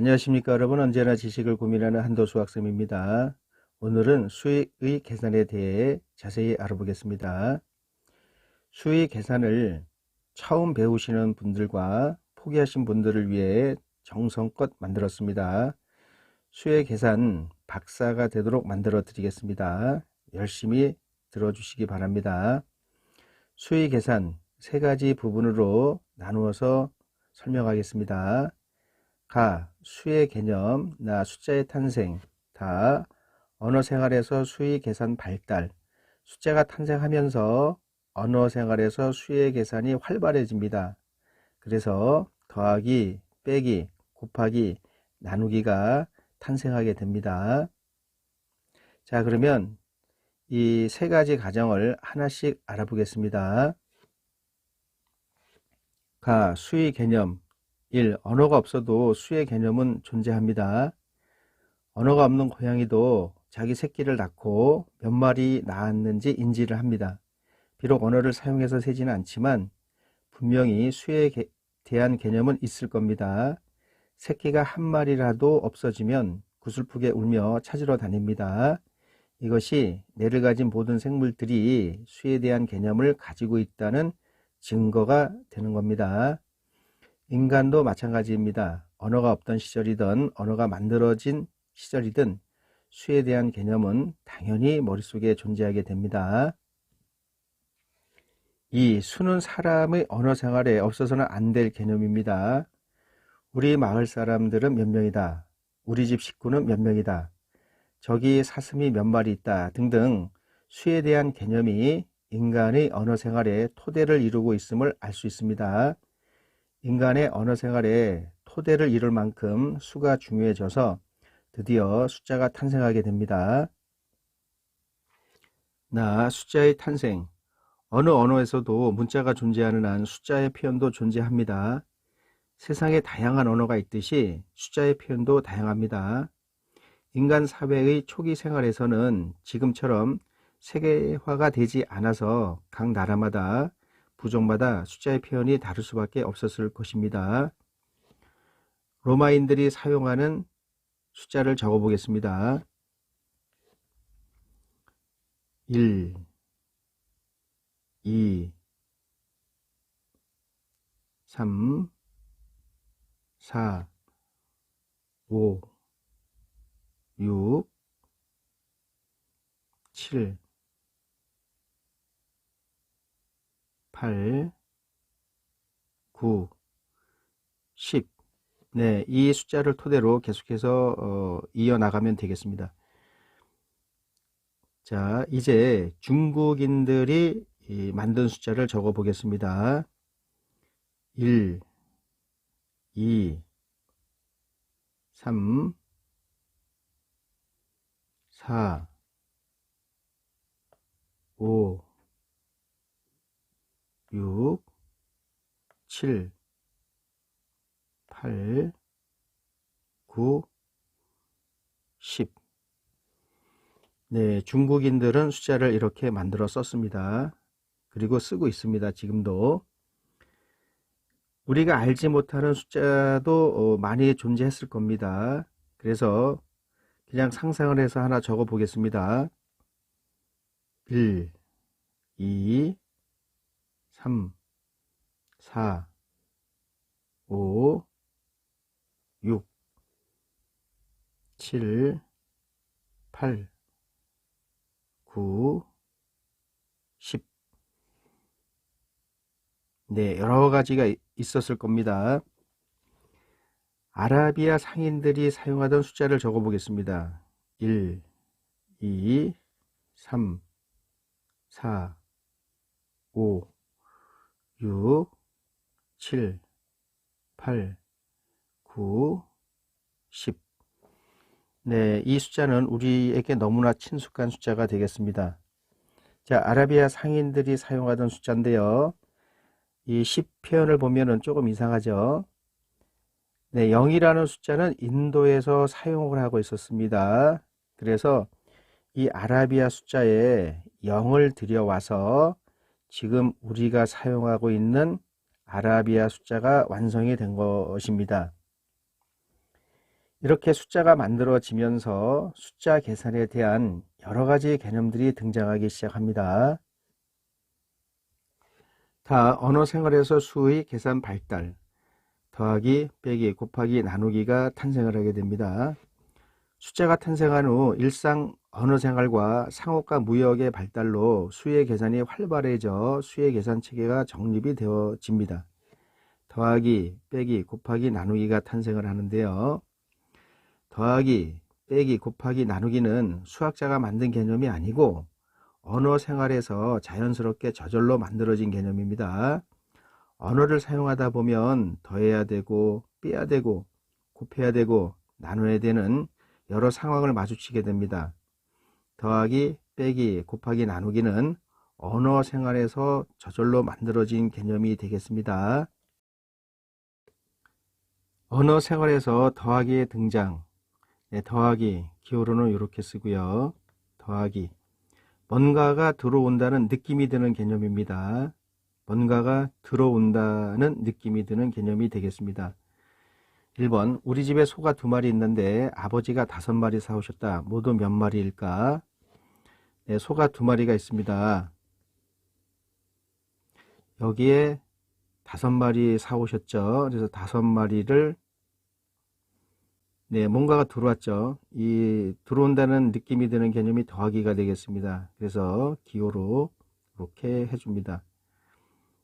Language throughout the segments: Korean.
안녕하십니까 여러분. 언제나 지식을 고민하는 한도수 학생입니다. 오늘은 수익의 계산에 대해 자세히 알아보겠습니다. 수익 계산을 처음 배우시는 분들과 포기하신 분들을 위해 정성껏 만들었습니다. 수익 계산 박사가 되도록 만들어 드리겠습니다. 열심히 들어주시기 바랍니다. 수익 계산 세 가지 부분으로 나누어서 설명하겠습니다. 가, 수의 개념, 나, 숫자의 탄생, 다, 언어 생활에서 수의 계산 발달, 숫자가 탄생하면서 언어 생활에서 수의 계산이 활발해집니다. 그래서 더하기, 빼기, 곱하기, 나누기가 탄생하게 됩니다. 자, 그러면 이 세 가지 가정을 하나씩 알아보겠습니다. 가, 수의 개념. 1. 언어가 없어도 수의 개념은 존재합니다. 언어가 없는 고양이도 자기 새끼를 낳고 몇 마리 낳았는지 인지를 합니다. 비록 언어를 사용해서 세지는 않지만 분명히 수에 대한 개념은 있을 겁니다. 새끼가 한 마리라도 없어지면 구슬프게 울며 찾으러 다닙니다. 이것이 뇌를 가진 모든 생물들이 수에 대한 개념을 가지고 있다는 증거가 되는 겁니다. 인간도 마찬가지입니다. 언어가 없던 시절이든 언어가 만들어진 시절이든 수에 대한 개념은 당연히 머릿속에 존재하게 됩니다. 이 수는 사람의 언어 생활에 없어서는 안 될 개념입니다. 우리 마을 사람들은 몇 명이다. 우리 집 식구는 몇 명이다. 저기 사슴이 몇 마리 있다. 등등 수에 대한 개념이 인간의 언어 생활에 토대를 이루고 있음을 알 수 있습니다. 인간의 언어 생활에 토대를 이룰 만큼 수가 중요해져서 드디어 숫자가 탄생하게 됩니다. 나, 숫자의 탄생. 어느 언어에서도 문자가 존재하는 한 숫자의 표현도 존재합니다. 세상에 다양한 언어가 있듯이 숫자의 표현도 다양합니다. 인간 사회의 초기 생활에서는 지금처럼 세계화가 되지 않아서 각 나라마다 부족마다 숫자의 표현이 다를 수밖에 없었을 것입니다. 로마인들이 사용하는 숫자를 적어 보겠습니다. 1, 2, 3, 4, 5, 6, 7, 8, 9, 10. 네, 이 숫자를 토대로 계속해서 이어나가면 되겠습니다. 자, 이제 중국인들이 만든 숫자를 적어 보겠습니다. 1, 2, 3, 4, 5, 6, 7, 8, 9, 10. 네, 중국인들은 숫자를 이렇게 만들어 썼습니다. 그리고 쓰고 있습니다. 지금도. 우리가 알지 못하는 숫자도 많이 존재했을 겁니다. 그래서 그냥 상상을 해서 하나 적어 보겠습니다. 1, 2, 3, 4, 5, 6, 7, 8, 9, 10. 네, 여러 가지가 있었을 겁니다. 아라비아 상인들이 사용하던 숫자를 적어 보겠습니다. 1, 2, 3, 4, 5, 6, 7, 8, 9, 10. 네, 이 숫자는 우리에게 너무나 친숙한 숫자가 되겠습니다. 자, 아라비아 상인들이 사용하던 숫자인데요. 이 10 표현을 보면은 조금 이상하죠. 네, 0이라는 숫자는 인도에서 사용을 하고 있었습니다. 그래서 이 아라비아 숫자에 0을 들여와서 지금 우리가 사용하고 있는 아라비아 숫자가 완성이 된 것입니다. 이렇게 숫자가 만들어지면서 숫자 계산에 대한 여러 가지 개념들이 등장하기 시작합니다. 다 언어 생활에서 수의 계산 발달, 더하기, 빼기, 곱하기, 나누기가 탄생을 하게 됩니다. 숫자가 탄생한 후 일상 언어 생활과 상업과 무역의 발달로 수의 계산이 활발해져 수의 계산 체계가 정립이 되어집니다. 더하기, 빼기, 곱하기, 나누기가 탄생을 하는데요. 더하기, 빼기, 곱하기, 나누기는 수학자가 만든 개념이 아니고 언어 생활에서 자연스럽게 저절로 만들어진 개념입니다. 언어를 사용하다 보면 더해야 되고 빼야 되고 곱해야 되고 나눠야 되는 여러 상황을 마주치게 됩니다. 더하기, 빼기, 곱하기, 나누기는 언어 생활에서 저절로 만들어진 개념이 되겠습니다. 언어 생활에서 더하기의 등장. 더하기, 기호로는 이렇게 쓰고요. 더하기, 뭔가가 들어온다는 느낌이 드는 개념입니다. 뭔가가 들어온다는 느낌이 드는 개념이 되겠습니다. 1번, 우리 집에 소가 2마리 있는데 아버지가 5마리 사오셨다. 모두 몇 마리일까? 네, 소가 2마리가 있습니다. 여기에 5마리 사오셨죠. 그래서 5마리를 뭔가가 들어왔죠. 이 들어온다는 느낌이 드는 개념이 더하기가 되겠습니다. 그래서 기호로 이렇게 해줍니다.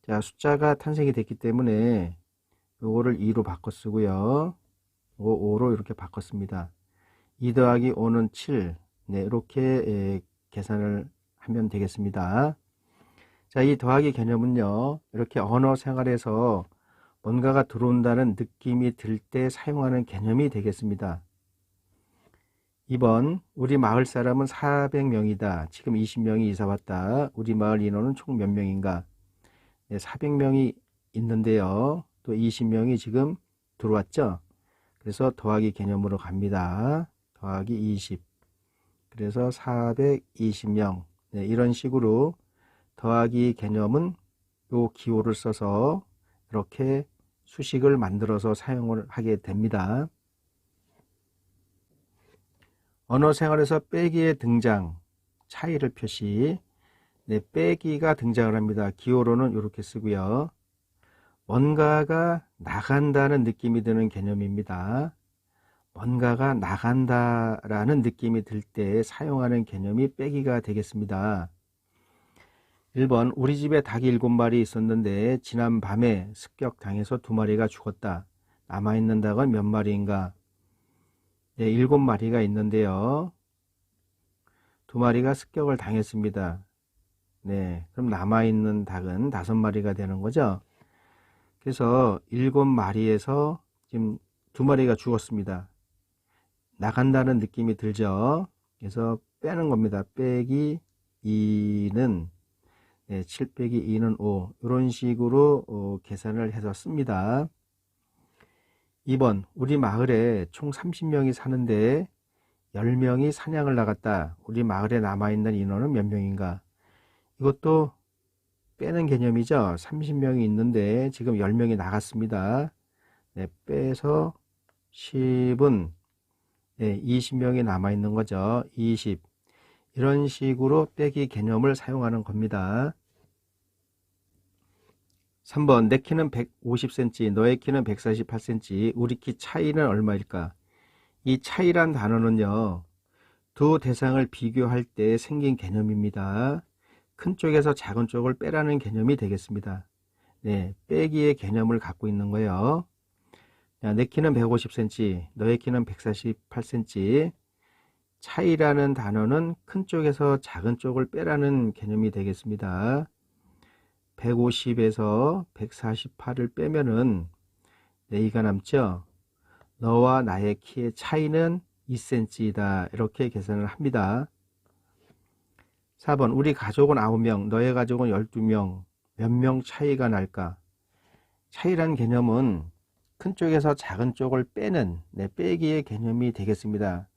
자, 숫자가 탄생이 됐기 때문에 요거를 2로 바꿔 쓰고요. 5로 이렇게 바꿨습니다. 2 더하기 5는 7. 이렇게 계산을 하면 되겠습니다. 자, 이 더하기 개념은요, 이렇게 언어 생활에서 뭔가가 들어온다는 느낌이 들 때 사용하는 개념이 되겠습니다. 2번, 우리 마을 사람은 400명이다. 지금 20명이 이사 왔다. 우리 마을 인원은 총 몇 명인가? 400명이 있는데요. 또 20명이 지금 들어왔죠. 그래서 더하기 개념으로 갑니다. 더하기 20. 그래서 420명. 이런 식으로 더하기 개념은 요 기호를 써서 이렇게 수식을 만들어서 사용을 하게 됩니다. 언어 생활에서 빼기의 등장, 차이를 표시. 빼기가 등장을 합니다. 기호로는 이렇게 쓰고요. 뭔가가 나간다는 느낌이 드는 개념입니다. 뭔가가 나간다라는 느낌이 들 때 사용하는 개념이 빼기가 되겠습니다. 1번, 우리 집에 닭이 7마리 있었는데 지난 밤에 습격당해서 2마리가 죽었다. 남아있는 닭은 몇 마리인가? 7마리가 있는데요. 2마리가 습격을 당했습니다. 그럼 남아있는 닭은 5마리가 되는 거죠. 그래서 7마리에서 지금 2마리가 죽었습니다. 나간다는 느낌이 들죠. 그래서 빼는 겁니다. 빼기 2는 7 빼기 2는 5. 이런 식으로 계산을 해서 씁니다. 2번, 우리 마을에 총 30명이 사는데 10명이 사냥을 나갔다. 우리 마을에 남아있는 인원은 몇 명인가? 이것도 빼는 개념이죠. 30명이 있는데 지금 10명이 나갔습니다. 빼서 10은 20명이 남아있는 거죠. 20. 이런 식으로 빼기 개념을 사용하는 겁니다. 3번, 내 키는 150cm, 너의 키는 148cm, 우리 키 차이는 얼마일까? 이 차이란 단어는요, 두 대상을 비교할 때 생긴 개념입니다. 큰 쪽에서 작은 쪽을 빼라는 개념이 되겠습니다. 빼기의 개념을 갖고 있는 거예요. 내 키는 150cm, 너의 키는 148cm. 차이라는 단어는 큰 쪽에서 작은 쪽을 빼라는 개념이 되겠습니다. 150에서 148을 빼면은 4가 남죠. 너와 나의 키의 차이는 2cm이다. 이렇게 계산을 합니다. 4번, 우리 가족은 9명, 너의 가족은 12명. 몇 명 차이가 날까? 차이란 개념은 큰 쪽에서 작은 쪽을 빼는 빼기의 개념이 되겠습니다.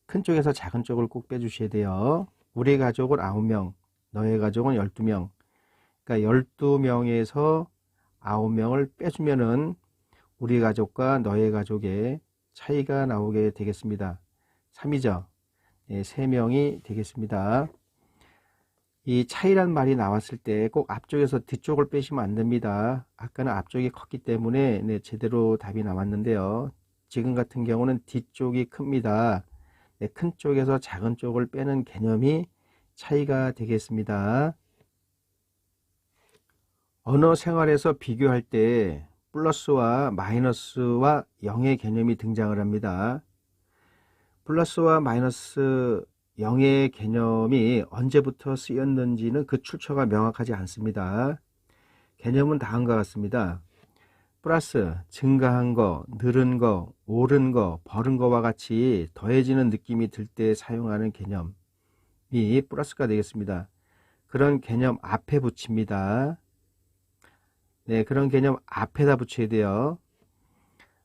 큰 쪽에서 작은 쪽을 꼭 빼주셔야 돼요. 우리 가족은 9명, 너의 가족은 12명. 그러니까 12명에서 9명을 빼주면은 우리 가족과 너의 가족의 차이가 나오게 되겠습니다. 3이죠. 네, 3명이 되겠습니다. 이 차이란 말이 나왔을 때 꼭 앞쪽에서 뒤쪽을 빼시면 안 됩니다. 아까는 앞쪽이 컸기 때문에 네, 제대로 답이 나왔는데요. 지금 같은 경우는 뒤쪽이 큽니다. 네, 큰 쪽에서 작은 쪽을 빼는 개념이 차이가 되겠습니다. 언어 생활에서 비교할 때 플러스와 마이너스와 0의 개념이 등장을 합니다. 플러스와 마이너스 0의 개념이 언제부터 쓰였는지는 그 출처가 명확하지 않습니다. 개념은 다음과 같습니다. 플러스, 증가한 거, 늘은 거, 오른 거, 벌은 거와 같이 더해지는 느낌이 들 때 사용하는 개념이 플러스가 되겠습니다. 그런 개념 앞에 붙입니다. 네, 그런 개념 앞에다 붙여야 돼요.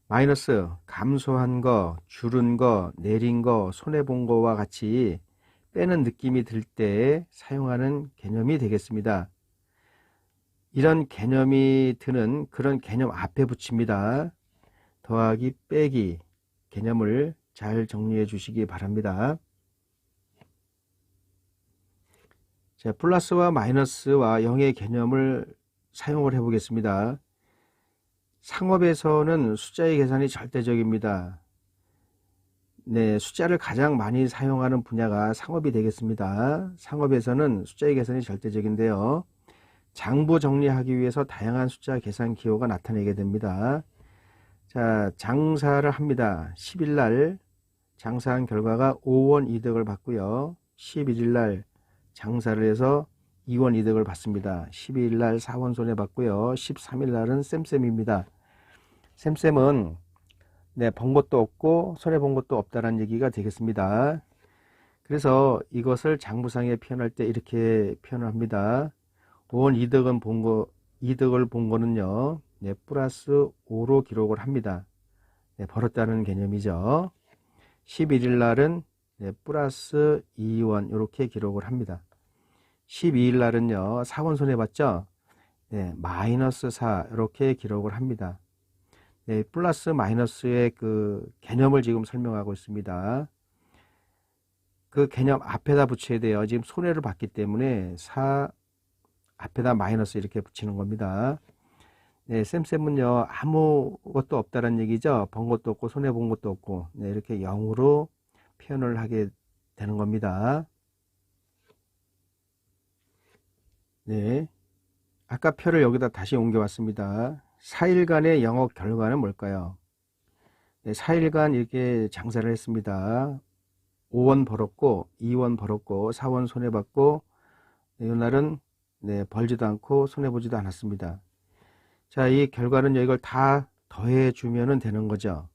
마이너스, 감소한 거, 줄은 거, 내린 거, 손해본 거와 같이 빼는 느낌이 들 때 사용하는 개념이 되겠습니다. 이런 개념이 드는 그런 개념 앞에 붙입니다. 더하기, 빼기 개념을 잘 정리해 주시기 바랍니다. 자, 플러스와 마이너스와 0의 개념을 사용을 해 보겠습니다. 상업에서는 숫자의 계산이 절대적입니다. 네, 숫자를 가장 많이 사용하는 분야가 상업이 되겠습니다. 상업에서는 숫자의 계산이 절대적인데요. 장부 정리하기 위해서 다양한 숫자 계산 기호가 나타나게 됩니다. 자, 장사를 합니다. 10일 날 장사한 결과가 5원 이득을 받고요. 11일 날 장사를 해서 2원 이득을 받습니다. 12일 날 4원 손해 받고요. 13일 날은 쌤쌤입니다. 쌤쌤은 네, 번 것도 없고 손해 본 것도 없다라는 얘기가 되겠습니다. 그래서 이것을 장부상에 표현할 때 이렇게 표현을 합니다. 5원 이득을 본 거는요, 네, 플러스 5로 기록을 합니다. 네, 벌었다는 개념이죠. 11일 날은 네, 플러스 2원 이렇게 기록을 합니다. 12일 날은요, 4원 손해봤죠? 네, 마이너스 4 이렇게 기록을 합니다. 네, 플러스 마이너스의 그 개념을 지금 설명하고 있습니다. 그 개념 앞에다 붙여야 돼요. 지금 손해를 봤기 때문에 4 앞에다 마이너스 이렇게 붙이는 겁니다. 네, 쌤쌤은요, 아무것도 없다는 얘기죠. 번 것도 없고 손해 본 것도 없고 네, 이렇게 0으로 표현을 하게 되는 겁니다. 네, 아까 표를 여기다 다시 옮겨왔습니다. 4일간의 영업 결과는 뭘까요? 네, 4일간 이렇게 장사를 했습니다. 5원 벌었고 2원 벌었고 4원 손해봤고 네, 이날은 네, 벌지도 않고 손해보지도 않았습니다. 자, 이 결과는 이걸 다 더해주면 되는 거죠.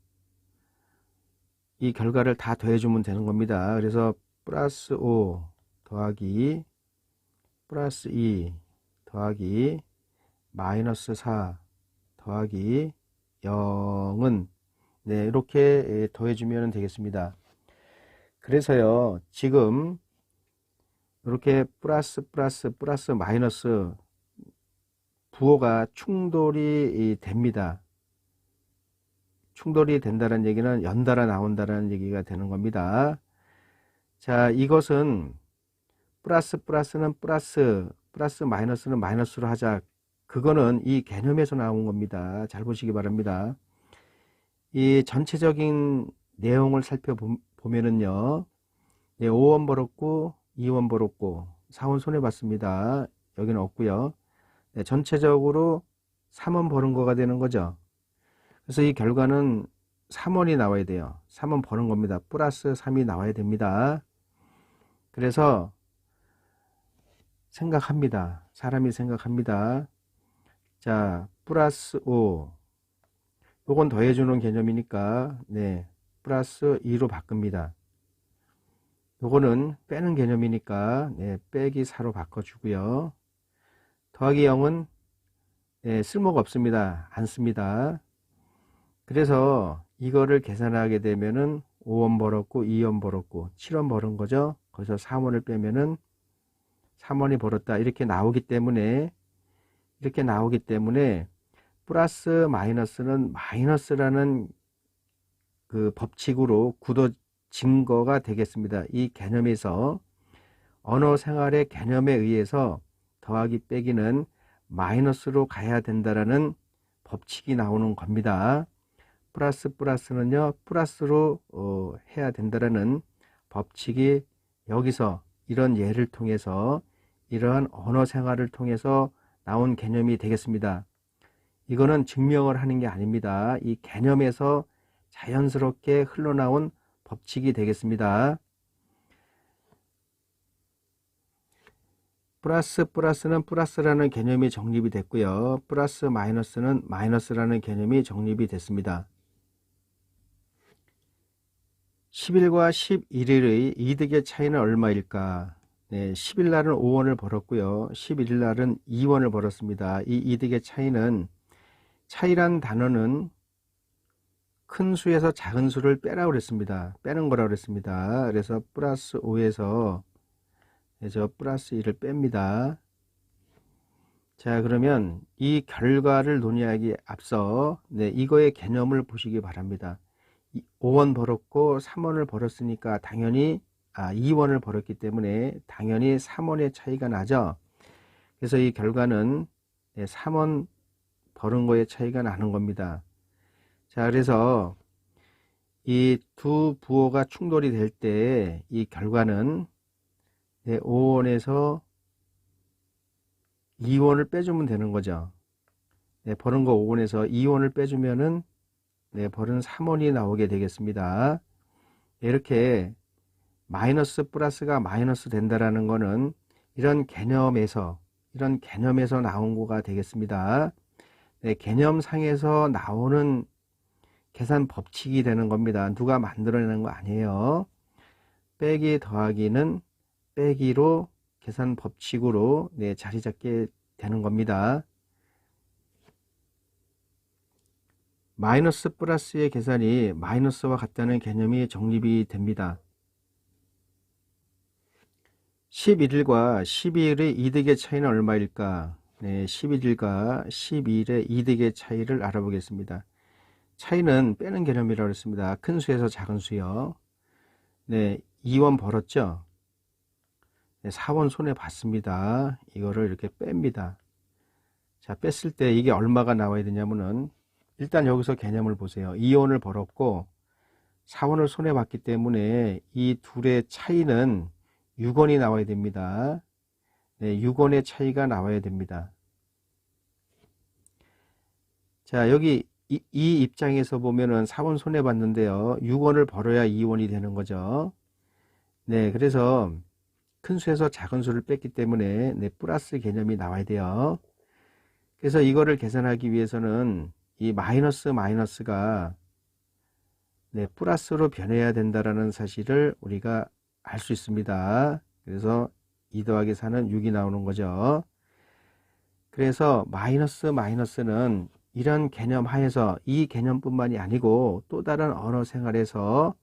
이 결과를 다 더해주면 되는 겁니다. 그래서 플러스 5 더하기 플러스 2 더하기 마이너스 4 더하기 0은 네, 이렇게 더해주면 되겠습니다. 그래서요, 지금 이렇게 플러스 마이너스 부호가 충돌이 됩니다. 충돌이 된다는 얘기는 연달아 나온다는 얘기가 되는 겁니다. 자, 이것은 플러스는 플러스 마이너스는 마이너스로 하자. 그거는 이 개념에서 나온 겁니다. 잘 보시기 바랍니다. 이 전체적인 내용을 살펴보면은요, 네, 5원 벌었고 2원 벌었고 4원 손해봤습니다. 여기는 없고요. 네, 전체적으로 3원 버는 거가 되는 거죠. 그래서 이 결과는 3원이 나와야 돼요. 3원 버는 겁니다. 플러스 3이 나와야 됩니다. 그래서 생각합니다. 사람이 생각합니다. 자, 플러스 5 요건 더해주는 개념이니까 네, 플러스 2로 바꿉니다. 요거는 빼는 개념이니까 네, 빼기 4로 바꿔주고요. 더하기 0은 네, 쓸모가 없습니다. 안 씁니다. 그래서 이거를 계산하게 되면은 5원 벌었고 2원 벌었고 7원 벌은 거죠. 거기서 3원을 빼면은 3원이 벌었다 이렇게 나오기 때문에 플러스 마이너스는 마이너스라는 그 법칙으로 굳어진 거가 되겠습니다. 이 개념에서 언어 생활의 개념에 의해서 더하기 빼기는 마이너스로 가야 된다라는 법칙이 나오는 겁니다. 플러스는요 플러스로 해야 된다라는 법칙이 여기서 이런 예를 통해서 이러한 언어 생활을 통해서 나온 개념이 되겠습니다. 이거는 증명을 하는 게 아닙니다. 이 개념에서 자연스럽게 흘러나온 법칙이 되겠습니다. 플러스는 플러스라는 개념이 정립이 됐고요. 플러스 마이너스는 마이너스라는 개념이 정립이 됐습니다. 10일과 11일의 이득의 차이는 얼마일까? 네, 10일 날은 5원을 벌었고요. 11일 날은 2원을 벌었습니다. 이 이득의 차이란 단어는 큰 수에서 작은 수를 빼라고 그랬습니다. 빼는 거라고 그랬습니다. 그래서 플러스 5에서 플러스 1을 뺍니다. 자, 그러면 이 결과를 논의하기에 앞서 이거의 개념을 보시기 바랍니다. 5원 벌었고 3원을 벌었으니까 당연히 2원을 벌었기 때문에 당연히 3원의 차이가 나죠. 그래서 이 결과는 3원 버는 거의 차이가 나는 겁니다. 자, 그래서 이 두 부호가 충돌이 될 때 이 결과는 5원에서 2원을 빼주면 되는 거죠. 버는 거 5원에서 2원을 빼주면은 벌은 3원이 나오게 되겠습니다. 이렇게 마이너스 플러스가 마이너스 된다라는 거는 이런 개념에서 나온 거가 되겠습니다. 개념상에서 나오는 계산 법칙이 되는 겁니다. 누가 만들어내는 거 아니에요. 빼기 더하기는 빼기로 계산 법칙으로 자리 잡게 되는 겁니다. 마이너스 플러스의 계산이 마이너스와 같다는 개념이 정립이 됩니다. 11일과 12일의 이득의 차이는 얼마일까? 11일과 12일의 이득의 차이를 알아보겠습니다. 차이는 빼는 개념이라고 했습니다. 큰 수에서 작은 수요. 2원 벌었죠? 4원 손해 봤습니다. 이거를 이렇게 뺍니다. 자, 뺐을 때 이게 얼마가 나와야 되냐면은 일단 여기서 개념을 보세요. 2원을 벌었고 4원을 손해 봤기 때문에 이 둘의 차이는 6원이 나와야 됩니다. 6원의 차이가 나와야 됩니다. 자, 여기 이 입장에서 보면은 4원 손해 봤는데요. 6원을 벌어야 2원이 되는 거죠. 그래서 큰 수에서 작은 수를 뺐기 때문에 플러스 개념이 나와야 돼요. 그래서 이거를 계산하기 위해서는 이 마이너스가 플러스로 변해야 된다라는 사실을 우리가 알 수 있습니다. 그래서 2 더하기 4는 6이 나오는 거죠. 그래서 마이너스는 이런 개념 하에서 이 개념뿐만이 아니고 또 다른 언어 생활에서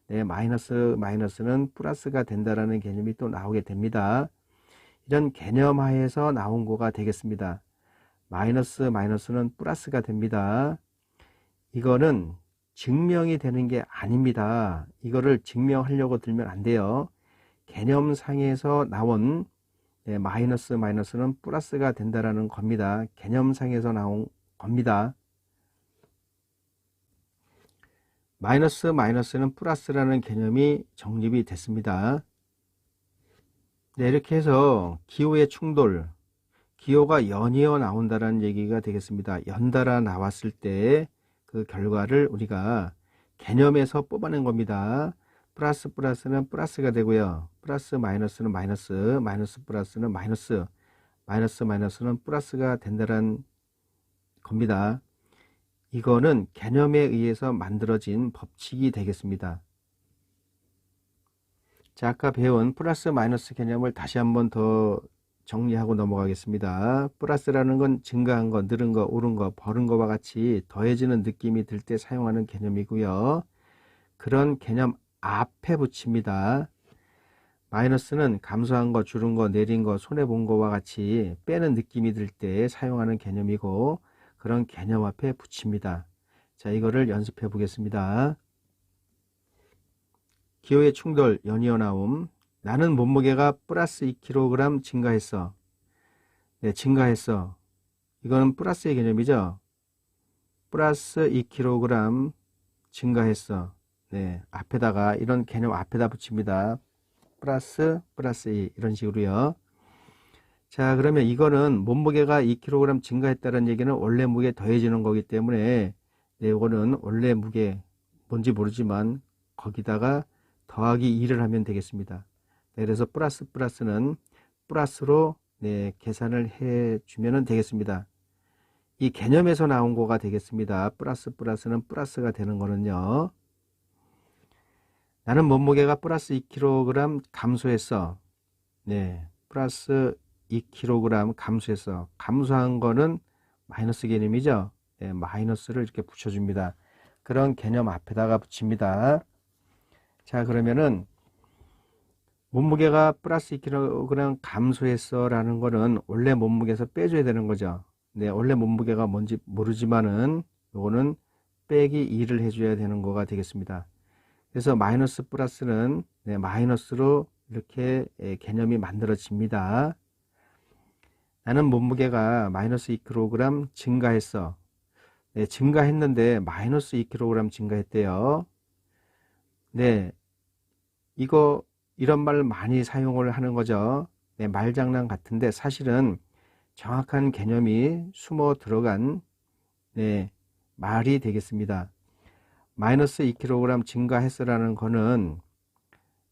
마이너스는 플러스가 된다라는 개념이 또 나오게 됩니다. 이런 개념 하에서 나온 거가 되겠습니다. 마이너스는 플러스가 됩니다. 이거는 증명이 되는 게 아닙니다. 이거를 증명하려고 들면 안 돼요. 개념상에서 나온 마이너스는 플러스가 된다라는 겁니다. 개념상에서 나온 겁니다. 마이너스는 플러스라는 개념이 정립이 됐습니다. 이렇게 해서 기호의 충돌, 기호가 연이어 나온다라는 얘기가 되겠습니다. 연달아 나왔을 때 그 결과를 우리가 개념에서 뽑아낸 겁니다. 플러스는 플러스가 되고요. 플러스 마이너스는 마이너스, 마이너스 플러스는 마이너스, 마이너스는 플러스가 된다는 겁니다. 이거는 개념에 의해서 만들어진 법칙이 되겠습니다. 자, 아까 배운 플러스 마이너스 개념을 다시 한번 더 정리하고 넘어가겠습니다. 플러스라는 건 증가한 거, 늘은 거, 오른 거, 버는 거와 같이 더해지는 느낌이 들 때 사용하는 개념이고요. 그런 개념 앞에 붙입니다. 마이너스는 감소한 거, 줄은 거, 내린 거, 손해본 거와 같이 빼는 느낌이 들 때 사용하는 개념이고 그런 개념 앞에 붙입니다. 자, 이거를 연습해 보겠습니다. 기호의 충돌, 연이어 나옴. 나는 몸무게가 플러스 2kg 증가했어. 네, 증가했어. 이거는 플러스의 개념이죠. 플러스 2kg 증가했어. 네, 앞에다가 이런 개념 앞에다 붙입니다. 플러스 2 이런 식으로요. 자, 그러면 이거는 몸무게가 2kg 증가했다는 얘기는 원래 무게 더해지는 거기 때문에 네, 이거는 원래 무게 뭔지 모르지만 거기다가 더하기 2를 하면 되겠습니다. 네, 그래서 플러스는 플러스로 네, 계산을 해 주면 되겠습니다. 이 개념에서 나온 거가 되겠습니다. 플러스는 플러스가 되는 거는요. 나는 몸무게가 플러스 2kg 감소했어. 네, 플러스 2kg 감소했어. 감소한 거는 마이너스 개념이죠. 네, 마이너스를 이렇게 붙여줍니다. 그런 개념 앞에다가 붙입니다. 자, 그러면은 몸무게가 플러스 2kg 감소했어 라는 거는 원래 몸무게에서 빼줘야 되는 거죠. 네, 원래 몸무게가 뭔지 모르지만은 요거는 빼기 2를 해줘야 되는 거가 되겠습니다. 그래서 마이너스 플러스는 네, 마이너스로 이렇게 개념이 만들어집니다. 나는 몸무게가 마이너스 2kg 증가했어. 네, 증가했는데 마이너스 2kg 증가했대요. 네, 이런 말 많이 사용을 하는 거죠. 네, 말장난 같은데 사실은 정확한 개념이 숨어 들어간 네, 말이 되겠습니다. 마이너스 2kg 증가했어라는 거는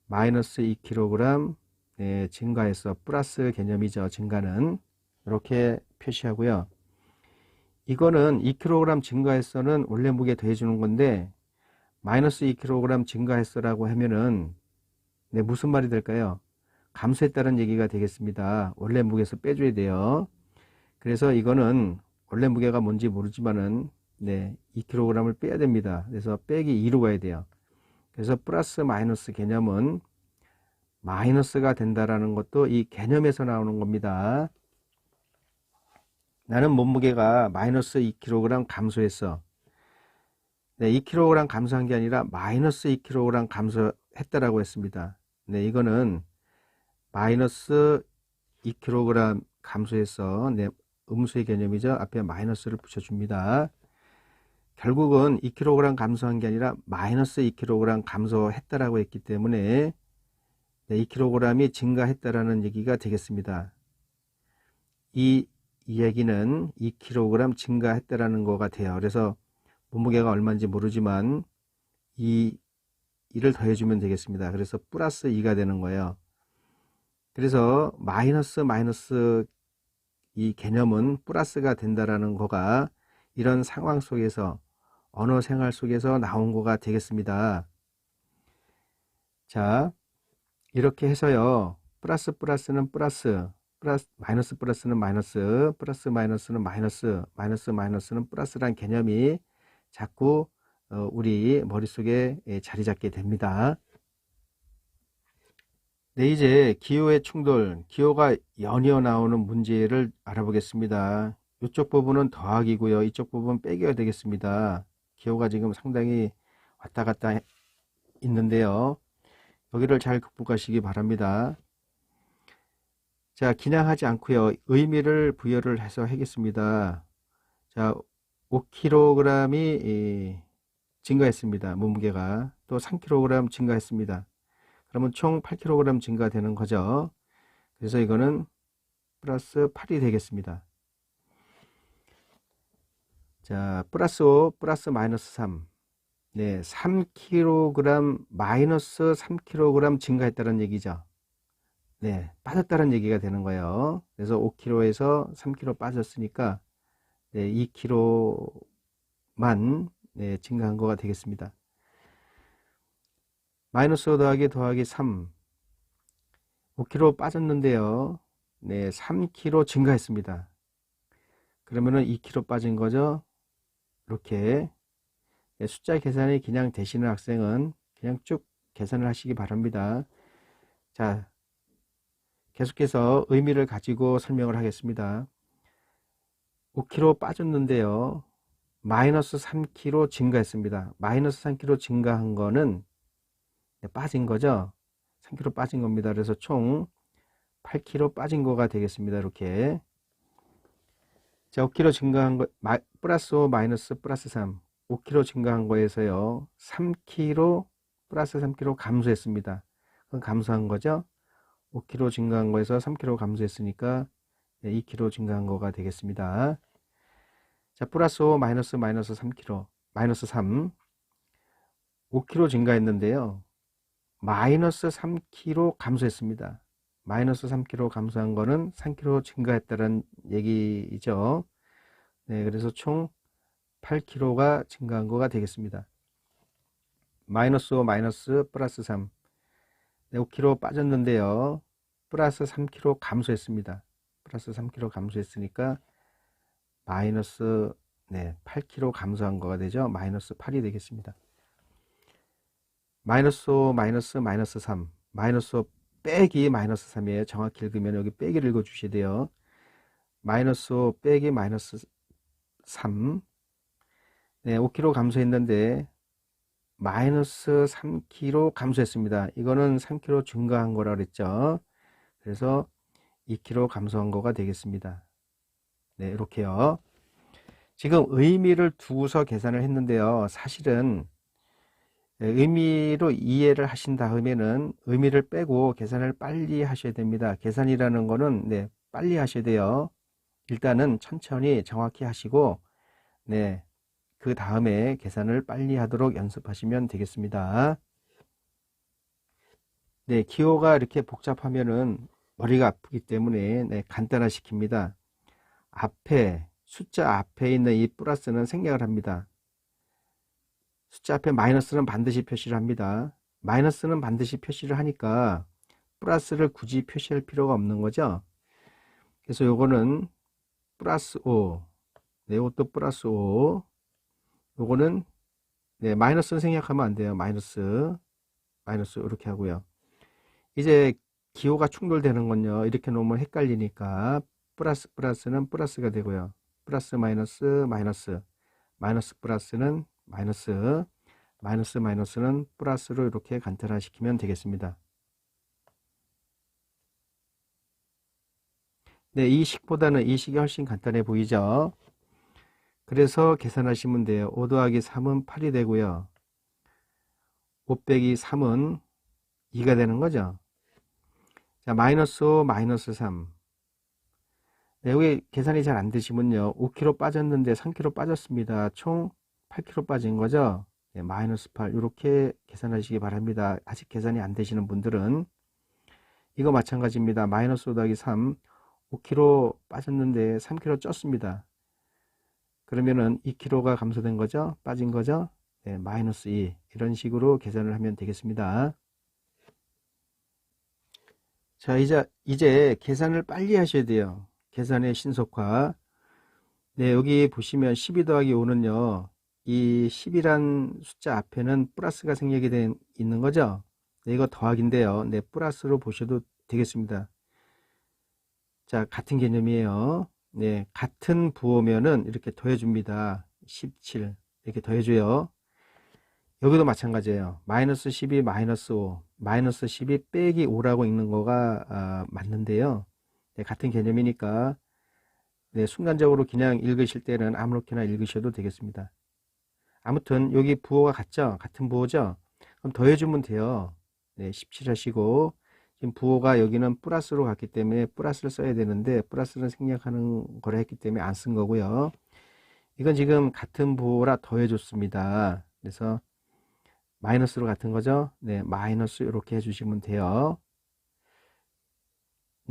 마이너스 2kg 네, 증가했어. 플러스 개념이죠. 증가는 이렇게 표시하고요. 이거는 2kg 증가했어는 원래 무게 더해주는 건데 마이너스 2kg 증가했어라고 하면은 네, 무슨 말이 될까요? 감소했다는 얘기가 되겠습니다. 원래 무게에서 빼줘야 돼요. 그래서 이거는 원래 무게가 뭔지 모르지만은 네, 2kg을 빼야 됩니다. 그래서 빼기 2로 가야 돼요. 그래서 플러스 마이너스 개념은 마이너스가 된다라는 것도 이 개념에서 나오는 겁니다. 나는 몸무게가 마이너스 2kg 감소했어. 네, 2kg 감소한 게 아니라 마이너스 2kg 감소했다라고 했습니다. 네, 이거는 마이너스 2kg 감소해서 네, 음수의 개념이죠. 앞에 마이너스를 붙여줍니다. 결국은 2kg 감소한 게 아니라 마이너스 2kg 감소했다라고 했기 때문에 네, 2kg이 증가했다라는 얘기가 되겠습니다. 이 이야기는 2kg 증가했다라는 거가 돼요. 그래서 몸무게가 얼마인지 모르지만 이를 더해주면 되겠습니다. 그래서 플러스 2가 되는 거예요. 그래서 마이너스 이 개념은 플러스가 된다라는 거가 이런 상황 속에서 언어 생활 속에서 나온 거가 되겠습니다. 자, 이렇게 해서요. 플러스는 플러스, 마이너스는 마이너스, 마이너스는 마이너스, 마이너스는 플러스란 개념이 자꾸 우리 머릿속에 자리 잡게 됩니다. 네, 이제 기호의 충돌, 기호가 연이어 나오는 문제를 알아보겠습니다. 이쪽 부분은 더하기고요. 이쪽 부분 빼기가 되겠습니다. 기호가 지금 상당히 왔다 갔다 있는데요. 여기를 잘 극복하시기 바랍니다. 자, 기냥하지 않고요. 의미를 부여를 해서 하겠습니다. 자, 5kg이 증가했습니다. 몸무게가. 또 3kg 증가했습니다. 그러면 총 8kg 증가되는 거죠. 그래서 이거는 플러스 8이 되겠습니다. 자, 플러스 5, 플러스 마이너스 3. 네, 3kg, 마이너스 3kg 증가했다는 얘기죠. 네, 빠졌다는 얘기가 되는 거예요. 그래서 5kg에서 3kg 빠졌으니까 네, 2kg만 네, 증가한 거가 되겠습니다. 마이너스 5 더하기 3. 5kg 빠졌는데요. 네, 3kg 증가했습니다. 그러면은 2kg 빠진 거죠. 이렇게 네, 숫자 계산이 그냥 되시는 학생은 그냥 쭉 계산을 하시기 바랍니다. 자, 계속해서 의미를 가지고 설명을 하겠습니다. 5kg 빠졌는데요. 마이너스 3kg 증가했습니다. 마이너스 3kg 증가한 거는 네, 빠진 거죠. 3kg 빠진 겁니다. 그래서 총 8kg 빠진 거가 되겠습니다. 이렇게. 자, 5kg 증가한 거, 플러스 5 마이너스 플러스 3. 5kg 증가한 거에서요, 3kg 플러스 3kg 감소했습니다. 그건 감소한 거죠. 5kg 증가한 거에서 3kg 감소했으니까 네, 2kg 증가한 거가 되겠습니다. 자, 플러스 5 마이너스 마이너스 3kg, 마이너스 3. 5kg 증가했는데요. 마이너스 3kg 감소했습니다. 마이너스 3kg 감소한 거는 3kg 증가했다는 얘기죠. 네, 그래서 총 8kg가 증가한 거가 되겠습니다. 마이너스 5 마이너스 플러스 3. 네, 5kg 빠졌는데요. 플러스 3kg 감소했습니다. 플러스 3kg 감소했으니까 마이너스 8kg 감소한 거가 되죠. 마이너스 8이 되겠습니다. 마이너스 5 마이너스 마이너스 3. 마이너스 5 빼기 마이너스 3이에요. 정확히 읽으면 여기 빼기를 읽어 주셔야 돼요. 마이너스 5 빼기 마이너스 3. 네, 5kg 감소했는데 마이너스 3kg 감소했습니다. 이거는 3kg 증가한 거라 그랬죠. 그래서 2kg 감소한 거가 되겠습니다. 네, 이렇게요. 지금 의미를 두고서 계산을 했는데요. 사실은 의미로 이해를 하신 다음에는 의미를 빼고 계산을 빨리 하셔야 됩니다. 계산이라는 거는 빨리 하셔야 돼요. 일단은 천천히 정확히 하시고 그 다음에 계산을 빨리 하도록 연습하시면 되겠습니다. 기호가 이렇게 복잡하면은 머리가 아프기 때문에 간단화시킵니다. 숫자 앞에 있는 이 플러스는 생략을 합니다. 숫자 앞에 마이너스는 반드시 표시를 합니다. 마이너스는 반드시 표시를 하니까 플러스를 굳이 표시할 필요가 없는 거죠. 그래서 요거는 플러스 5, 이것도 플러스 5, 요거는 마이너스는 생략하면 안 돼요. 마이너스 이렇게 하고요. 이제 기호가 충돌되는 건요, 이렇게 놓으면 헷갈리니까 플러스는 플러스가 되고요. 플러스 마이너스 마이너스, 마이너스 플러스는 마이너스, 마이너스는 플러스로 이렇게 간단화시키면 되겠습니다. 이 식보다는 이 식이 훨씬 간단해 보이죠? 그래서 계산하시면 돼요. 5 더하기 3은 8이 되고요. 5 빼기 3은 2가 되는 거죠. 자, 마이너스 5, 마이너스 3. 여기 계산이 잘 안 되시면요, 5kg 빠졌는데 3kg 빠졌습니다. 총 8kg 빠진 거죠. 마이너스 8 이렇게 계산하시기 바랍니다. 아직 계산이 안 되시는 분들은. 이거 마찬가지입니다. 마이너스 5 더하기 3, 5kg 빠졌는데 3kg 쪘습니다. 그러면은 2kg가 감소된 거죠. 빠진 거죠. 마이너스 2 이런 식으로 계산을 하면 되겠습니다. 자, 이제 계산을 빨리 하셔야 돼요. 계산의 신속화. 여기 보시면 12 더하기 5는요, 이 10이란 숫자 앞에는 플러스가 생략이 있는 거죠. 이거 더하기인데요. 플러스로 보셔도 되겠습니다. 자, 같은 개념이에요. 같은 부호면은 이렇게 더해줍니다. 17 이렇게 더해줘요. 여기도 마찬가지예요. 마이너스 12 마이너스 5, 마이너스 12 빼기 5라고 읽는 거가 맞는데요. 같은 개념이니까 순간적으로 그냥 읽으실 때는 아무렇게나 읽으셔도 되겠습니다. 아무튼 여기 부호가 같죠? 같은 부호죠? 그럼 더해주면 돼요. 17 하시고, 지금 부호가 여기는 플러스로 갔기 때문에 플러스를 써야 되는데 플러스를 생략하는 거라 했기 때문에 안 쓴 거고요. 이건 지금 같은 부호라 더해줬습니다. 그래서 마이너스로 같은 거죠. 마이너스 이렇게 해주시면 돼요.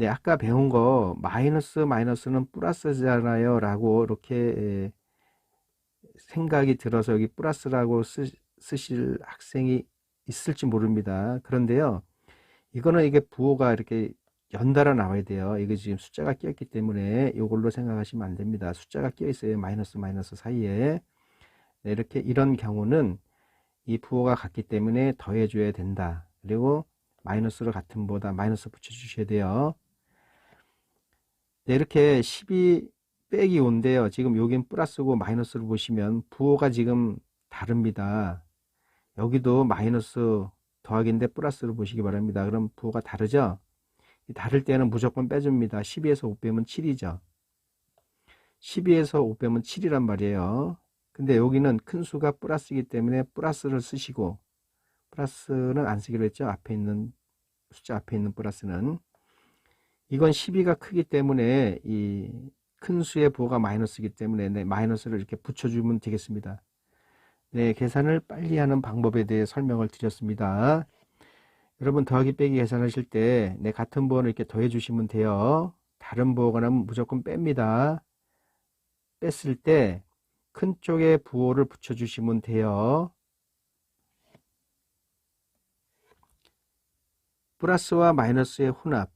아까 배운 거 마이너스는 플러스잖아요 라고 이렇게 생각이 들어서 여기 플러스라고 쓰실 학생이 있을지 모릅니다. 그런데요, 이거는 이게 부호가 이렇게 연달아 나와야 돼요. 이게 지금 숫자가 끼었기 때문에 이걸로 생각하시면 안 됩니다. 숫자가 끼어 있어요. 마이너스 사이에. 이렇게 이런 경우는 이 부호가 같기 때문에 더해줘야 된다. 그리고 마이너스로 같은 부호다 마이너스 붙여주셔야 돼요. 이렇게 12 빼기 5인데요. 지금 여긴 플러스고 마이너스를 보시면 부호가 지금 다릅니다. 여기도 마이너스 더하기인데 플러스로 보시기 바랍니다. 그럼 부호가 다르죠? 다를 때는 무조건 빼줍니다. 12에서 5 빼면 7이죠. 12에서 5 빼면 7이란 말이에요. 근데 여기는 큰 수가 플러스이기 때문에 플러스를 쓰시고, 플러스는 안 쓰기로 했죠. 앞에 있는 숫자 앞에 있는 플러스는. 이건 12가 크기 때문에 이 큰 수의 부호가 마이너스이기 때문에 네, 마이너스를 이렇게 붙여주면 되겠습니다. 네, 계산을 빨리 하는 방법에 대해 설명을 드렸습니다. 여러분 더하기 빼기 계산하실 때 네, 같은 부호를 이렇게 더해 주시면 돼요. 다른 부호가 나면 무조건 뺍니다. 뺐을 때 큰 쪽에 부호를 붙여 주시면 돼요. 플러스와 마이너스의 혼합.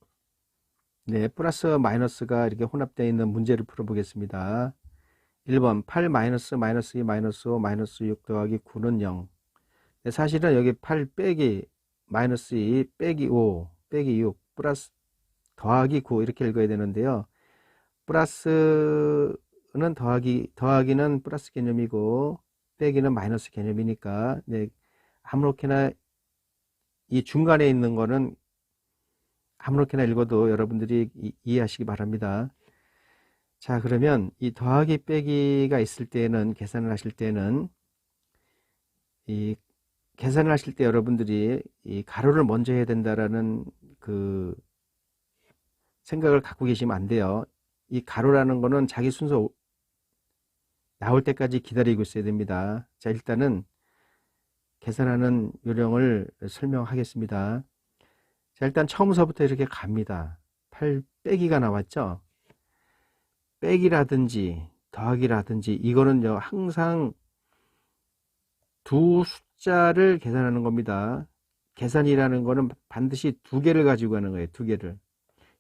네, 플러스와 마이너스가 이렇게 혼합되어 있는 문제를 풀어보겠습니다. 1번 8 마이너스 마이너스 2 마이너스 5 마이너스 6 더하기 9는 0. 네, 사실은 여기 8 빼기 마이너스 2 빼기 5 빼기 6 플러스 더하기 9 이렇게 읽어야 되는데요. 플러스는 더하기는 플러스 개념이고 빼기는 마이너스 개념이니까 네, 아무렇게나 이 중간에 있는 거는 아무렇게나 읽어도 여러분들이 이해하시기 바랍니다. 자, 그러면 이 더하기 빼기가 있을 때는 계산을 하실 때는 이 계산을 하실 때 여러분들이 이 가로를 먼저 해야 된다라는 그 생각을 갖고 계시면 안 돼요. 이 가로라는 거는 자기 순서 나올 때까지 기다리고 있어야 됩니다. 자, 일단은 계산하는 요령을 설명하겠습니다. 자, 일단 처음서부터 이렇게 갑니다. 8 빼기가 나왔죠? 빼기라든지 더하기라든지 이거는요, 항상 두 숫자를 계산하는 겁니다. 계산이라는 거는 반드시 두 개를 가지고 가는 거예요. 두 개를.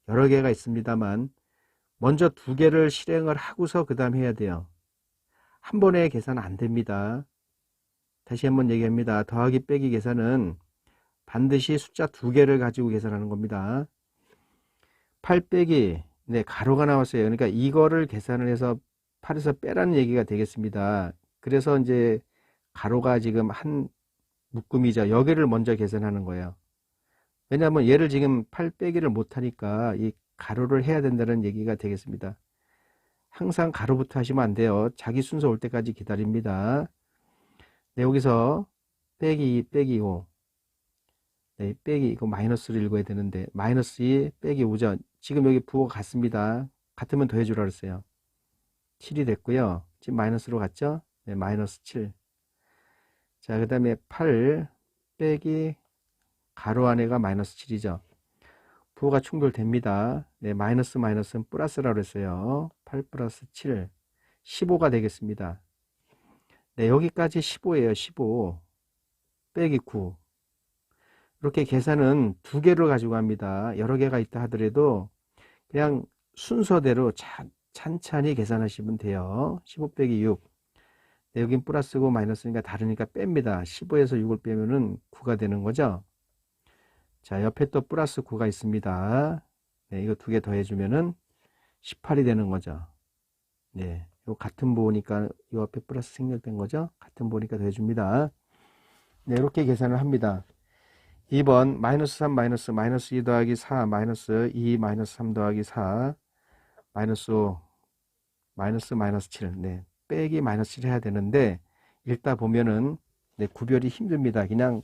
여러 개가 있습니다만 먼저 두 개를 실행을 하고서 그 다음 해야 돼요. 한 번에 계산 안 됩니다. 다시 한번 얘기합니다. 더하기 빼기 계산은 반드시 숫자 두 개를 가지고 계산하는 겁니다. 8 빼기 네, 가로가 나왔어요. 그러니까 이거를 계산을 해서 8에서 빼라는 얘기가 되겠습니다. 그래서 이제 가로가 지금 한 묶음이죠. 여기를 먼저 계산하는 거예요. 왜냐하면 얘를 지금 8 빼기를 못하니까 이 가로를 해야 된다는 얘기가 되겠습니다. 항상 가로부터 하시면 안 돼요. 자기 순서 올 때까지 기다립니다. 네, 여기서 빼기 2 빼기 5 네, 빼기 이거 마이너스를 읽어야 되는데 마이너스 2 빼기 5죠. 지금 여기 부호가 같습니다. 같으면 더해주라 그랬어요. 7이 됐고요. 지금 마이너스로 갔죠? 네, 마이너스 7. 자, 그 다음에 8 빼기 가로 안에가 마이너스 7이죠. 부호가 충돌됩니다. 네, 마이너스 마이너스는 플러스라고 그랬어요. 8 플러스 7 15가 되겠습니다. 네, 여기까지 15예요. 15 빼기 9 이렇게 계산은 두 개를 가지고 합니다. 여러 개가 있다 하더라도 그냥 순서대로 찬찬히 계산하시면 돼요. 15 빼기 6 네, 여긴 플러스고 마이너스니까 다르니까 뺍니다. 15에서 6을 빼면은 9가 되는 거죠. 자, 옆에 또 플러스 9가 있습니다. 네, 이거 두 개 더해주면은 18이 되는 거죠. 네, 요 같은 부호니까 요 앞에 플러스 생략된 거죠. 같은 부호니까 더해줍니다. 네, 이렇게 계산을 합니다. 2번 마이너스 3 마이너스 2 더하기 4 마이너스 2 마이너스 3 더하기 4 마이너스 5 마이너스 7 네, 빼기 마이너스 7 해야 되는데 읽다 보면은 네, 구별이 힘듭니다. 그냥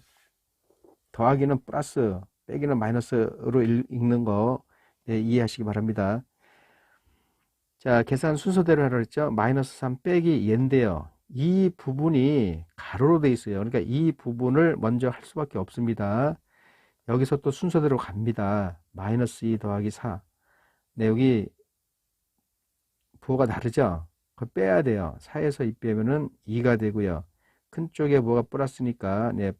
더하기는 플러스 빼기는 마이너스로 읽는 거 네, 이해하시기 바랍니다. 자, 계산 순서대로 하라 그랬죠. 마이너스 3 빼기 얘인데요. 이 부분이 가로로 돼 있어요. 그러니까 이 부분을 먼저 할 수밖에 없습니다. 여기서 또 순서대로 갑니다. 마이너스 2 더하기 4. 네, 여기 부호가 다르죠? 그걸 빼야 돼요. 4에서 2 빼면은 2가 되고요. 큰 쪽에 부호가 플러스니까, 네,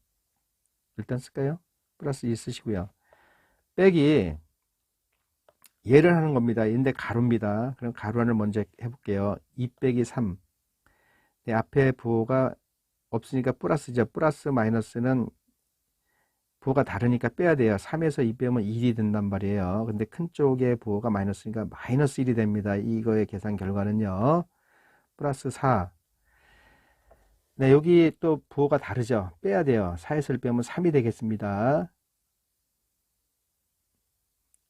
일단 쓸까요? 플러스 2 쓰시고요. 빼기, 얘를 하는 겁니다. 근데 가로입니다. 그럼 가로 안을 먼저 해볼게요. 2 빼기 3. 네, 앞에 부호가 없으니까 플러스죠. 플러스 마이너스는 부호가 다르니까 빼야 돼요. 3에서 2 빼면 1이 된단 말이에요. 근데 큰 쪽에 부호가 마이너스니까 마이너스 1이 됩니다. 이거의 계산 결과는요. 플러스 4. 네, 여기 또 부호가 다르죠. 빼야 돼요. 4에서를 빼면 3이 되겠습니다.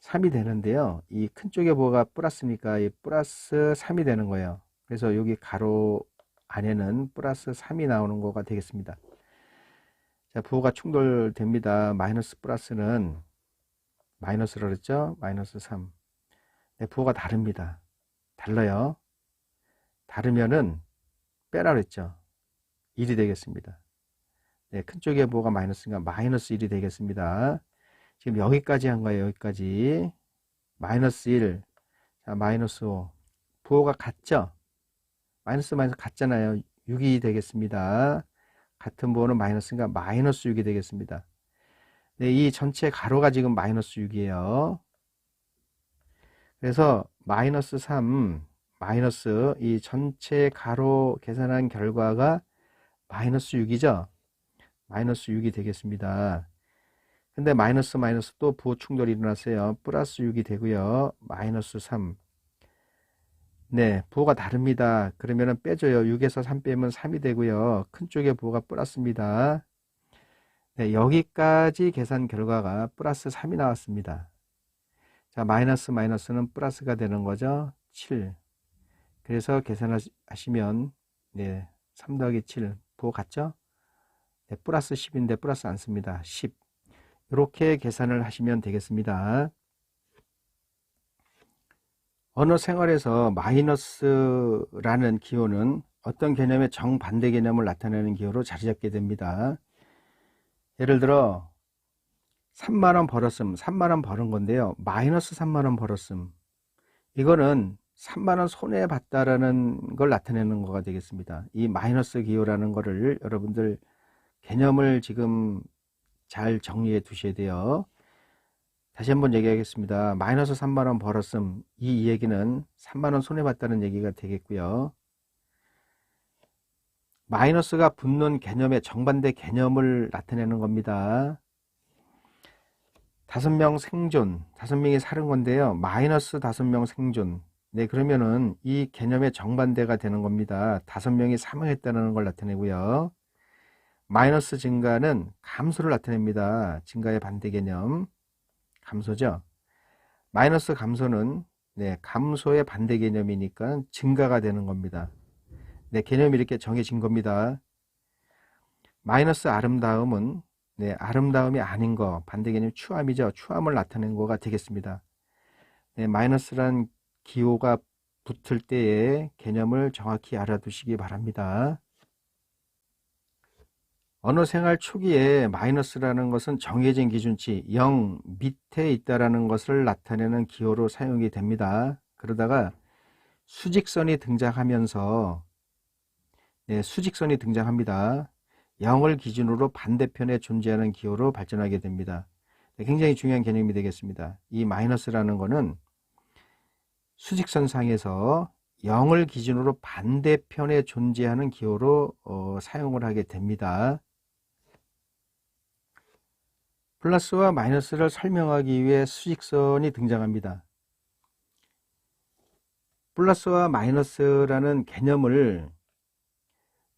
3이 되는데요. 이 큰 쪽의 부호가 플러스니까 이 플러스 3이 되는 거예요. 그래서 여기 가로 안에는 플러스 3이 나오는 거가 되겠습니다. 자, 부호가 충돌됩니다. 마이너스 플러스는 마이너스로 그랬죠? 마이너스 3. 네, 부호가 다릅니다. 달라요. 다르면은 빼라 그랬죠. 1이 되겠습니다. 네, 큰 쪽의 부호가 마이너스니까 마이너스 1이 되겠습니다. 지금 여기까지 한 거예요. 여기까지. 마이너스 1. 자, 마이너스 5. 부호가 같죠? 마이너스 같잖아요. 6이 되겠습니다. 같은 부호는 마이너스니까 마이너스 6이 되겠습니다. 네, 이 전체 가로가 지금 마이너스 6이에요. 그래서 마이너스 3, 마이너스 이 전체 가로 계산한 결과가 마이너스 6이죠. 마이너스 6이 되겠습니다. 근데 마이너스 또 부호 충돌이 일어났어요. 플러스 6이 되고요. 마이너스 3. 네, 부호가 다릅니다. 그러면은 빼줘요. 6에서 3 빼면 3이 되고요. 큰 쪽의 부호가 플러스입니다. 네, 여기까지 계산 결과가 플러스 3이 나왔습니다. 자, 마이너스는 플러스가 되는 거죠. 7. 그래서 계산하시면 네, 3 더하기 7 부호 같죠? 네, 플러스 10인데 플러스 안 씁니다. 10. 이렇게 계산을 하시면 되겠습니다. 언어 생활에서 마이너스라는 기호는 어떤 개념의 정반대 개념을 나타내는 기호로 자리 잡게 됩니다. 예를 들어 3만원 벌었음, 3만원 벌은 건데요. 마이너스 3만원 벌었음. 이거는 3만원 손해봤다라는 걸 나타내는 거가 되겠습니다. 이 마이너스 기호라는 거를 여러분들 개념을 지금 잘 정리해 두셔야 돼요. 다시 한번 얘기하겠습니다. 마이너스 3만원 벌었음. 이 얘기는 3만원 손해봤다는 얘기가 되겠고요. 마이너스가 붙는 개념의 정반대 개념을 나타내는 겁니다. 5명 생존, 5명이 사는 건데요. 마이너스 5명 생존. 네, 그러면은 이 개념의 정반대가 되는 겁니다. 5명이 사망했다는 걸 나타내고요. 마이너스 증가는 감소를 나타냅니다. 증가의 반대 개념. 감소죠. 마이너스 감소는 네, 감소의 반대 개념이니까 증가가 되는 겁니다. 네, 개념이 이렇게 정해진 겁니다. 마이너스 아름다움은 네, 아름다움이 아닌 거, 반대 개념 추함이죠. 추함을 나타내는 거가 되겠습니다. 네, 마이너스란 기호가 붙을 때의 개념을 정확히 알아두시기 바랍니다. 언어 생활 초기에 마이너스라는 것은 정해진 기준치 0 밑에 있다라는 것을 나타내는 기호로 사용이 됩니다. 그러다가 수직선이 등장하면서 네, 수직선이 등장합니다. 0을 기준으로 반대편에 존재하는 기호로 발전하게 됩니다. 네, 굉장히 중요한 개념이 되겠습니다. 이 마이너스라는 것은 수직선상에서 0을 기준으로 반대편에 존재하는 기호로 사용을 하게 됩니다. 플러스와 마이너스를 설명하기 위해 수직선이 등장합니다. 플러스와 마이너스라는 개념을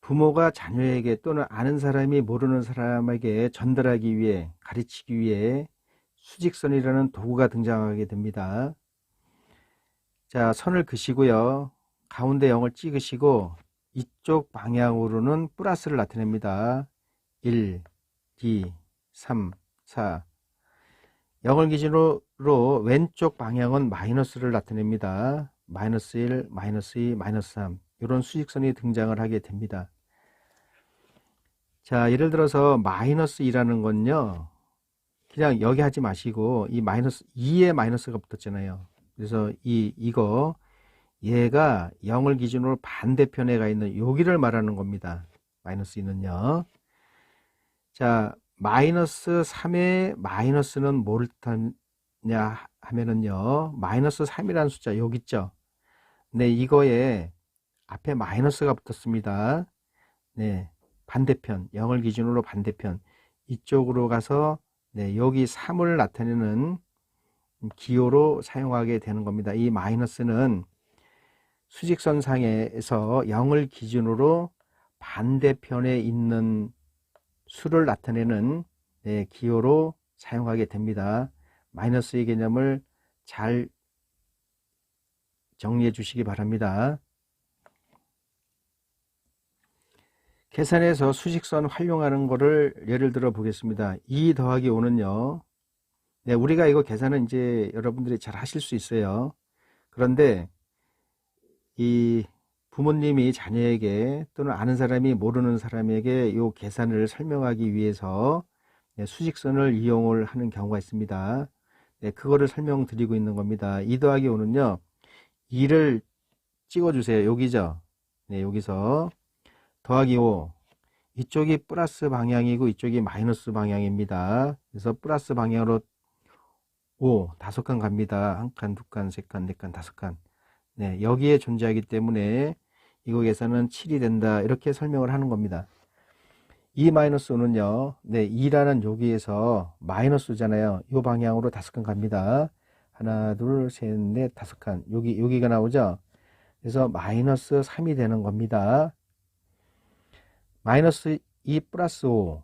부모가 자녀에게 또는 아는 사람이 모르는 사람에게 전달하기 위해, 가르치기 위해 수직선이라는 도구가 등장하게 됩니다. 자, 선을 그시고요. 가운데 0을 찍으시고 이쪽 방향으로는 플러스를 나타냅니다. 1, 2, 3, 4. 0을 기준으로 왼쪽 방향은 마이너스를 나타냅니다. 마이너스 1, 마이너스 2, 마이너스 3. 이런 수직선이 등장을 하게 됩니다. 자, 예를 들어서 마이너스 2라는 건요. 그냥 여기 하지 마시고 이 마이너스 2에 마이너스가 붙었잖아요. 그래서 이거 얘가 0을 기준으로 반대편에 가 있는 여기를 말하는 겁니다. 마이너스 2는요. 자, 마이너스 3의 마이너스는 뭐를 뜻하냐 하면은요. 마이너스 3이라는 숫자 여기 있죠. 네, 이거에 앞에 마이너스가 붙었습니다. 네, 반대편 0을 기준으로 반대편 이쪽으로 가서 네, 여기 3을 나타내는 기호로 사용하게 되는 겁니다. 이 마이너스는 수직선상에서 0을 기준으로 반대편에 있는 수를 나타내는 기호로 사용하게 됩니다. 마이너스의 개념을 잘 정리해 주시기 바랍니다. 계산에서 수직선 활용하는 거를 예를 들어 보겠습니다. 2 더하기 5는요. 우리가 이거 계산은 이제 여러분들이 잘 하실 수 있어요. 그런데 이 부모님이 자녀에게 또는 아는 사람이 모르는 사람에게 이 계산을 설명하기 위해서 수직선을 이용을 하는 경우가 있습니다. 그거를 설명드리고 있는 겁니다. 2 더하기 5는요. 2를 찍어주세요. 여기죠. 여기서 더하기 5, 이쪽이 플러스 방향이고 이쪽이 마이너스 방향입니다. 그래서 플러스 방향으로 5, 5칸 갑니다. 1칸, 2칸, 3칸, 4칸, 5칸. 여기에 존재하기 때문에 이거 계산은 7이 된다. 이렇게 설명을 하는 겁니다. 2-5는요. 2라는 여기에서 마이너스잖아요. 이 방향으로 5칸 갑니다. 하나, 둘, 셋, 넷, 5칸. 여기가 나오죠. 그래서 마이너스 3이 되는 겁니다. 마이너스 2 플러스 5.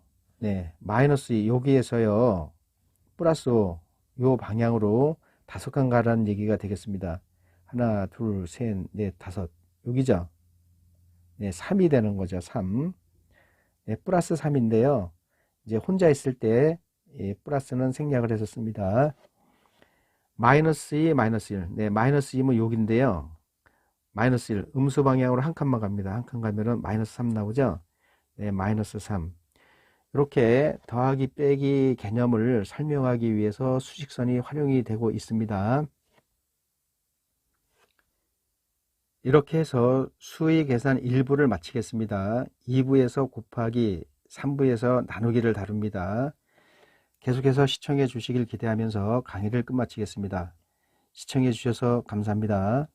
마이너스 2 여기에서요. 플러스 5. 요 방향으로 5칸 가라는 얘기가 되겠습니다. 하나, 둘, 셋, 넷, 5. 여기죠. 3이 되는 거죠. 3. 플러스 3인데요. 이제 혼자 있을 때 플러스는 생략을 해서 씁니다. 마이너스 2, 마이너스 1. 마이너스 2면 여기인데요. 마이너스 1. 음수 방향으로 한 칸만 갑니다. 한 칸 가면은 마이너스 3 나오죠. 마이너스 3. 이렇게 더하기 빼기 개념을 설명하기 위해서 수직선이 활용이 되고 있습니다. 이렇게 해서 수의 계산 1부를 마치겠습니다. 2부에서 곱하기, 3부에서 나누기를 다룹니다. 계속해서 시청해 주시길 기대하면서 강의를 끝마치겠습니다. 시청해 주셔서 감사합니다.